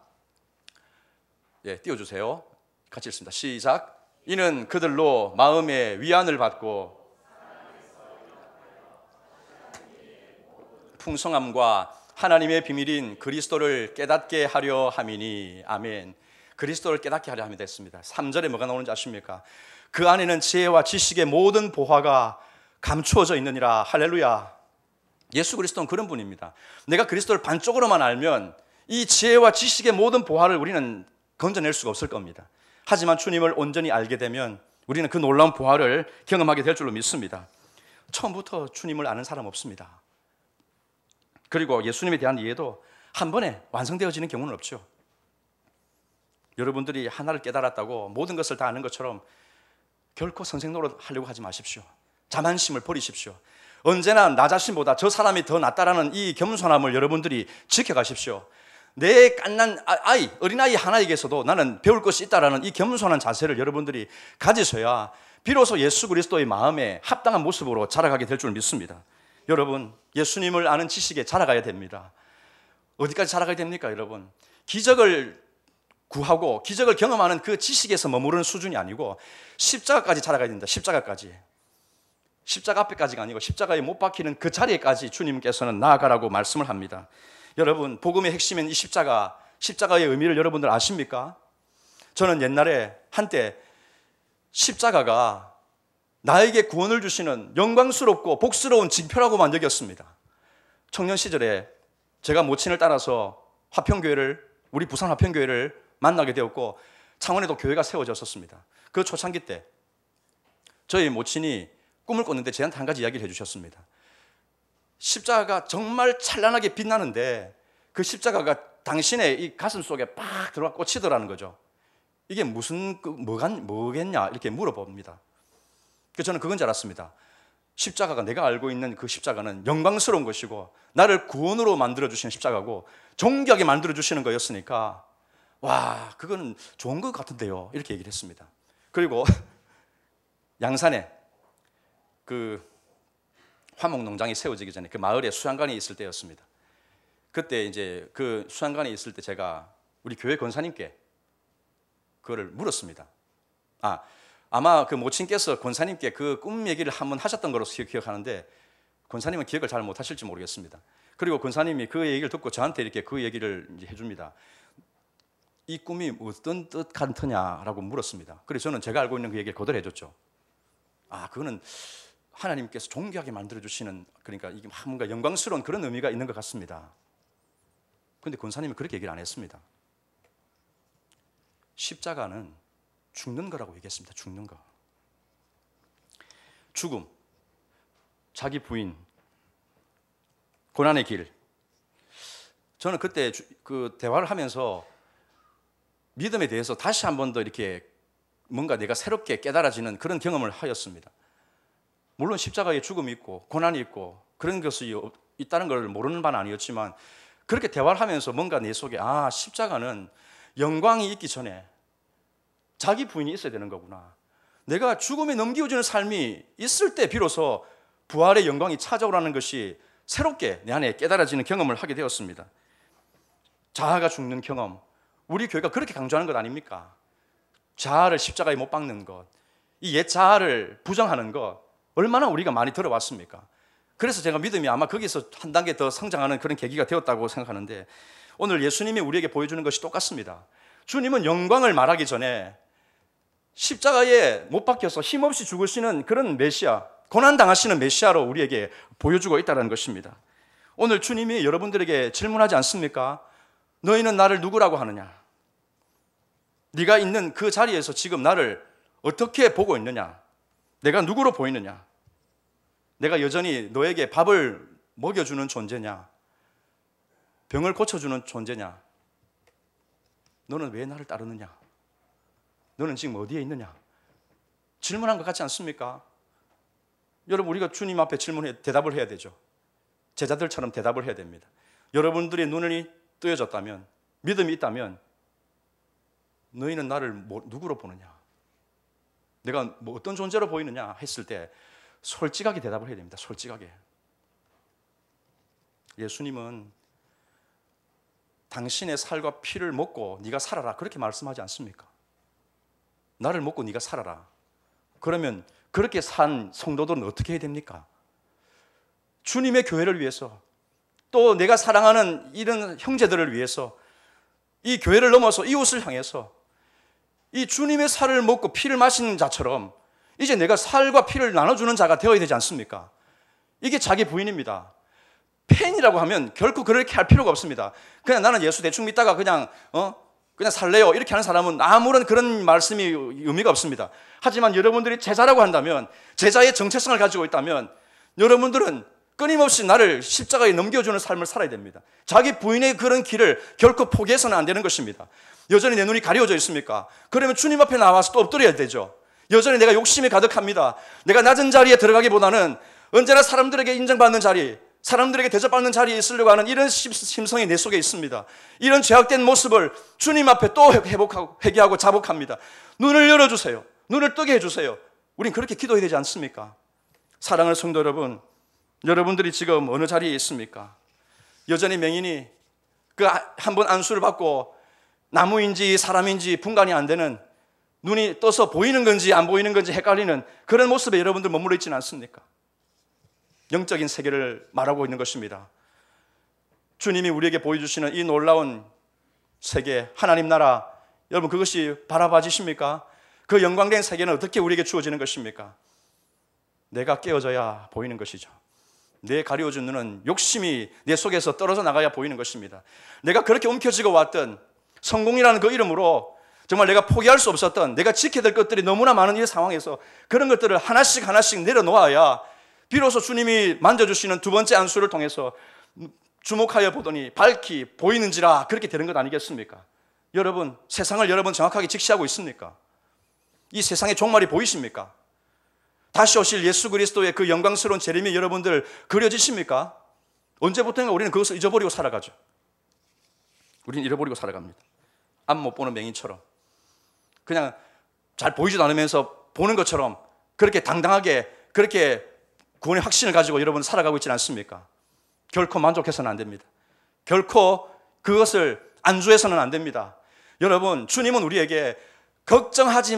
예, 띄워주세요. 같이 읽습니다. 시작. 이는 그들로 마음의 위안을 받고 풍성함과 하나님의 비밀인 그리스도를 깨닫게 하려 함이니. 아멘. 그리스도를 깨닫게 하려 함이 됐습니다. 3절에 뭐가 나오는지 아십니까? 그 안에는 지혜와 지식의 모든 보화가 감추어져 있느니라. 할렐루야. 예수 그리스도는 그런 분입니다. 내가 그리스도를 반쪽으로만 알면 이 지혜와 지식의 모든 보화를 우리는 건져낼 수가 없을 겁니다. 하지만 주님을 온전히 알게 되면 우리는 그 놀라운 보화를 경험하게 될 줄로 믿습니다. 처음부터 주님을 아는 사람 없습니다. 그리고 예수님에 대한 이해도 한 번에 완성되어지는 경우는 없죠. 여러분들이 하나를 깨달았다고 모든 것을 다 아는 것처럼 결코 선생 노릇 하려고 하지 마십시오. 자만심을 버리십시오. 언제나 나 자신보다 저 사람이 더 낫다라는 이 겸손함을 여러분들이 지켜가십시오. 내 갓난 아이, 어린아이 하나에게서도 나는 배울 것이 있다라는 이 겸손한 자세를 여러분들이 가지셔야 비로소 예수 그리스도의 마음에 합당한 모습으로 자라가게 될 줄 믿습니다. 여러분, 예수님을 아는 지식에 자라가야 됩니다. 어디까지 자라가야 됩니까, 여러분? 기적을 구하고 기적을 경험하는 그 지식에서 머무르는 수준이 아니고 십자가까지 자라가야 됩니다. 십자가까지. 십자가 앞에까지가 아니고 십자가에 못 박히는 그 자리에까지 주님께서는 나아가라고 말씀을 합니다. 여러분, 복음의 핵심인 이 십자가의 의미를 여러분들 아십니까? 저는 옛날에 한때 십자가가 나에게 구원을 주시는 영광스럽고 복스러운 징표라고만 여겼습니다. 청년 시절에 제가 모친을 따라서 우리 부산 화평교회를 만나게 되었고 창원에도 교회가 세워졌었습니다. 그 초창기 때 저희 모친이 꿈을 꿨는데 저한테 한 가지 이야기를 해주셨습니다. 십자가가 정말 찬란하게 빛나는데 그 십자가가 당신의 이 가슴 속에 팍 들어가 꽂히더라는 거죠. 이게 뭐겠냐 이렇게 물어봅니다. 그래서 저는 그건 줄 알았습니다. 십자가가, 내가 알고 있는 그 십자가는 영광스러운 것이고 나를 구원으로 만들어주시는 십자가고 존귀하게 만들어주시는 거였으니까 와, 그건 좋은 것 같은데요, 이렇게 얘기를 했습니다. 그리고 양산에 그 화목농장이 세워지기 전에 그 마을에 수양관이 있을 때였습니다. 그때 이제 그 수양관이 있을 때 제가 우리 교회 권사님께 그거를 물었습니다. 아마 그 모친께서 권사님께 그 꿈 얘기를 한번 하셨던 걸로 기억하는데 권사님은 기억을 잘 못하실지 모르겠습니다. 그리고 권사님이 그 얘기를 듣고 저한테 이렇게 그 얘기를 이제 해줍니다. 이 꿈이 어떤 뜻한 터냐라고 물었습니다. 그래서 저는 제가 알고 있는 그 얘기를 그대로 해줬죠. 그거는 하나님께서 존귀하게 만들어주시는, 그러니까 이게 뭔가 영광스러운 그런 의미가 있는 것 같습니다. 그런데 권사님은 그렇게 얘기를 안 했습니다. 십자가는 죽는 거라고 얘기했습니다. 죽는 거. 죽음, 자기 부인, 고난의 길. 저는 그때 그 대화를 하면서 믿음에 대해서 다시 한 번 더 이렇게 뭔가 내가 새롭게 깨달아지는 그런 경험을 하였습니다. 물론 십자가에 죽음이 있고 고난이 있고 그런 것이 있다는 걸 모르는 바는 아니었지만 그렇게 대화를 하면서 뭔가 내 속에 십자가는 영광이 있기 전에 자기 부인이 있어야 되는 거구나. 내가 죽음에 넘겨주는 삶이 있을 때 비로소 부활의 영광이 찾아오라는 것이 새롭게 내 안에 깨달아지는 경험을 하게 되었습니다. 자아가 죽는 경험, 우리 교회가 그렇게 강조하는 것 아닙니까? 자아를 십자가에 못 박는 것, 이 옛 자아를 부정하는 것, 얼마나 우리가 많이 들어왔습니까? 그래서 제가 믿음이 아마 거기서 한 단계 더 성장하는 그런 계기가 되었다고 생각하는데 오늘 예수님이 우리에게 보여주는 것이 똑같습니다. 주님은 영광을 말하기 전에 십자가에 못 박혀서 힘없이 죽으시는 그런 메시아, 고난당하시는 메시아로 우리에게 보여주고 있다는 것입니다. 오늘 주님이 여러분들에게 질문하지 않습니까? 너희는 나를 누구라고 하느냐? 네가 있는 그 자리에서 지금 나를 어떻게 보고 있느냐? 내가 누구로 보이느냐? 내가 여전히 너에게 밥을 먹여주는 존재냐? 병을 고쳐주는 존재냐? 너는 왜 나를 따르느냐? 너는 지금 어디에 있느냐? 질문한 것 같지 않습니까? 여러분, 우리가 주님 앞에 대답을 해야 되죠. 제자들처럼 대답을 해야 됩니다. 여러분들의 눈이 뜨여졌다면, 믿음이 있다면 너희는 나를 누구로 보느냐? 내가 어떤 존재로 보이느냐 했을 때 솔직하게 대답을 해야 됩니다. 솔직하게. 예수님은 당신의 살과 피를 먹고 네가 살아라 그렇게 말씀하지 않습니까? 나를 먹고 네가 살아라. 그러면 그렇게 산 성도들은 어떻게 해야 됩니까? 주님의 교회를 위해서, 또 내가 사랑하는 이런 형제들을 위해서, 이 교회를 넘어서 이웃을 향해서 이 주님의 살을 먹고 피를 마시는 자처럼 이제 내가 살과 피를 나눠주는 자가 되어야 되지 않습니까? 이게 자기 부인입니다. 팬이라고 하면 결코 그렇게 할 필요가 없습니다. 그냥 나는 예수 대충 믿다가 그냥 살래요 이렇게 하는 사람은 아무런 그런 말씀이 의미가 없습니다. 하지만 여러분들이 제자라고 한다면, 제자의 정체성을 가지고 있다면 여러분들은 끊임없이 나를 십자가에 넘겨주는 삶을 살아야 됩니다. 자기 부인의 그런 길을 결코 포기해서는 안 되는 것입니다. 여전히 내 눈이 가려져 있습니까? 그러면 주님 앞에 나와서 또 엎드려야 되죠. 여전히 내가 욕심이 가득합니다. 내가 낮은 자리에 들어가기보다는 언제나 사람들에게 인정받는 자리, 사람들에게 대접받는 자리에 있으려고 하는 이런 심성이 내 속에 있습니다. 이런 죄악된 모습을 주님 앞에 또 회개하고 자복합니다. 눈을 열어주세요. 눈을 뜨게 해주세요. 우린 그렇게 기도해야 되지 않습니까? 사랑하는 성도 여러분, 여러분들이 지금 어느 자리에 있습니까? 여전히 맹인이 그 한 번 안수를 받고 나무인지 사람인지 분간이 안 되는, 눈이 떠서 보이는 건지 안 보이는 건지 헷갈리는 그런 모습에 여러분들 머물러 있지는 않습니까? 영적인 세계를 말하고 있는 것입니다. 주님이 우리에게 보여주시는 이 놀라운 세계, 하나님 나라, 여러분 그것이 바라봐지십니까? 그 영광된 세계는 어떻게 우리에게 주어지는 것입니까? 내가 깨어져야 보이는 것이죠. 내 가려워진 눈은 욕심이 내 속에서 떨어져 나가야 보이는 것입니다. 내가 그렇게 움켜쥐고 왔던 성공이라는 그 이름으로 정말 내가 포기할 수 없었던, 내가 지켜야 될 것들이 너무나 많은 이 상황에서 그런 것들을 하나씩 하나씩 내려놓아야 비로소 주님이 만져주시는 두 번째 안수를 통해서 주목하여 보더니 밝히 보이는지라, 그렇게 되는 것 아니겠습니까? 여러분, 세상을 여러분 정확하게 직시하고 있습니까? 이 세상의 종말이 보이십니까? 다시 오실 예수 그리스도의 그 영광스러운 재림이 여러분들 그려지십니까? 언제부터인가 우리는 그것을 잊어버리고 살아가죠. 우리는 잃어버리고 살아갑니다. 앞 못 보는 맹인처럼, 그냥 잘 보이지도 않으면서 보는 것처럼 그렇게 당당하게, 그렇게 구원의 확신을 가지고 여러분 살아가고 있지 않습니까? 결코 만족해서는 안 됩니다. 결코 그것을 안주해서는 안 됩니다. 여러분, 주님은 우리에게 걱정하지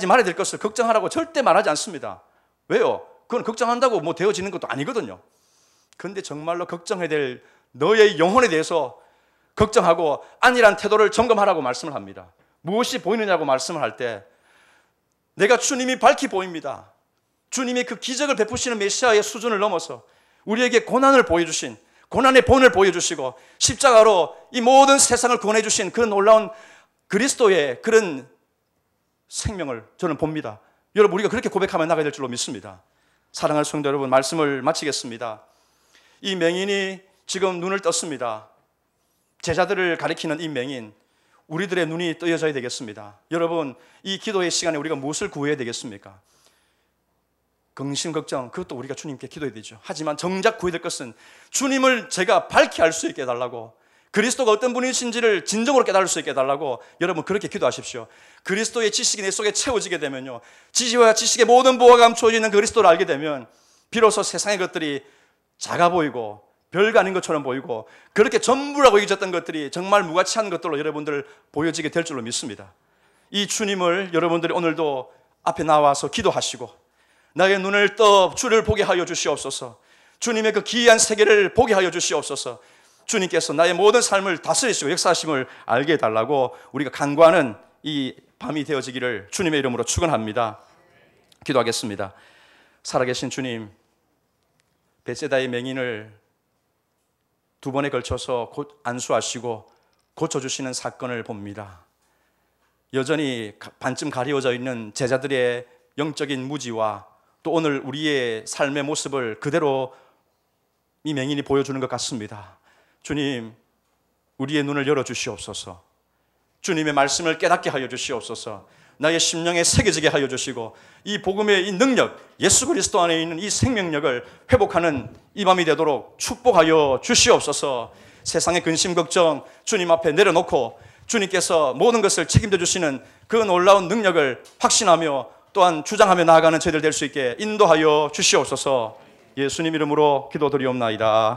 말아야 될 것을 걱정하라고 절대 말하지 않습니다. 왜요? 그건 걱정한다고 뭐 되어지는 것도 아니거든요. 그런데 정말로 걱정해야 될 너의 영혼에 대해서 걱정하고 안일한 태도를 점검하라고 말씀을 합니다. 무엇이 보이느냐고 말씀을 할 때 내가 주님이 밝히 보입니다. 주님이 그 기적을 베푸시는 메시아의 수준을 넘어서 우리에게 고난을 보여주신, 고난의 본을 보여주시고 십자가로 이 모든 세상을 구원해 주신 그 놀라운 그리스도의 그런 생명을 저는 봅니다. 여러분, 우리가 그렇게 고백하며 나가야 될 줄로 믿습니다. 사랑하는 성도 여러분, 말씀을 마치겠습니다. 이 맹인이 지금 눈을 떴습니다. 제자들을 가리키는 이 맹인, 우리들의 눈이 뜨여져야 되겠습니다. 여러분, 이 기도의 시간에 우리가 무엇을 구해야 되겠습니까? 근심, 걱정, 그것도 우리가 주님께 기도해야 되죠. 하지만 정작 구해야 될 것은 주님을 제가 밝히 알 수 있게 해달라고, 그리스도가 어떤 분이신지를 진정으로 깨달을 수 있게 해달라고 여러분 그렇게 기도하십시오. 그리스도의 지식이 내 속에 채워지게 되면요, 지식과 지식의 모든 보화가 감추어지는 그리스도를 알게 되면 비로소 세상의 것들이 작아 보이고 별거 아닌 것처럼 보이고, 그렇게 전부라고 여겨졌던 것들이 정말 무가치한 것들로 여러분들 보여지게 될 줄로 믿습니다. 이 주님을 여러분들이 오늘도 앞에 나와서 기도하시고 나의 눈을 떠 주를 보게 하여 주시옵소서. 주님의 그 기이한 세계를 보게 하여 주시옵소서. 주님께서 나의 모든 삶을 다스리시고 역사하심을 알게 해달라고 우리가 간구하는 이 밤이 되어지기를 주님의 이름으로 축원합니다. 기도하겠습니다. 살아계신 주님, 벳세다의 맹인을 두 번에 걸쳐서 안수하시고 고쳐주시는 사건을 봅니다. 여전히 반쯤 가리워져 있는 제자들의 영적인 무지와 또 오늘 우리의 삶의 모습을 그대로 이 맹인이 보여주는 것 같습니다. 주님, 우리의 눈을 열어주시옵소서. 주님의 말씀을 깨닫게 하여 주시옵소서. 나의 심령에 새겨지게 하여 주시고 이 복음의 이 능력, 예수 그리스도 안에 있는 이 생명력을 회복하는 이 밤이 되도록 축복하여 주시옵소서. 세상의 근심 걱정 주님 앞에 내려놓고 주님께서 모든 것을 책임져 주시는 그 놀라운 능력을 확신하며 또한 주장하며 나아가는 저희들 될 수 있게 인도하여 주시옵소서. 예수님 이름으로 기도드리옵나이다.